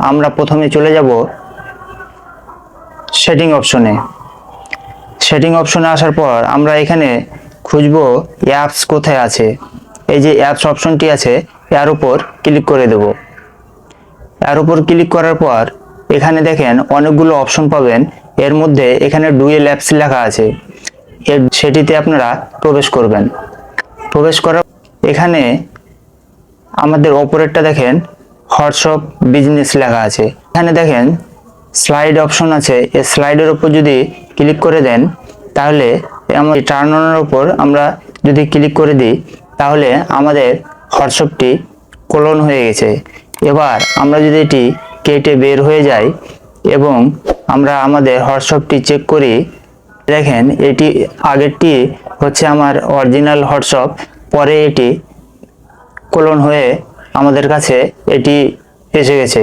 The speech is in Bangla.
আমরা প্রথমে চলে যাব সেটিং অপশনে। সেটিং অপশনে আসার পর আমরা এখানে খুঁজব অ্যাপস কোথায় আছে। এই যে অ্যাপস অপশনটি আছে, এর উপর ক্লিক করে দেব। এর উপর ক্লিক করার পর এখানে দেখেন অনেকগুলো অপশন পাবেন। এর মধ্যে এখানে ডুয়েল অ্যাপস লেখা আছে, সেটিতে আপনারা প্রবেশ করবেন। প্রবেশ করার এখানে আমাদের অপরেরটা দেখেন হোয়াটসঅ্যাপ বিজনেস লেখা আছে। এখানে দেখেন স্লাইড অপশন আছে, এই স্লাইডের উপর যদি ক্লিক করে দেন তাহলে আমাদের টার্ন অনের উপর আমরা যদি ক্লিক করে দিই তাহলে আমাদের হোয়াটসঅ্যাপটি ক্লোন হয়ে গেছে। এবার আমরা যদি এটি কেটে বের হয়ে যাই এবং আমরা আমাদের হোয়াটসঅ্যাপটি চেক করি, দেখেন এটি আগেরটি হচ্ছে আমার অরিজিনাল হোয়াটসঅ্যাপ, পরে এটি ক্লোন হয়ে আমাদের কাছে এটি এসে গেছে।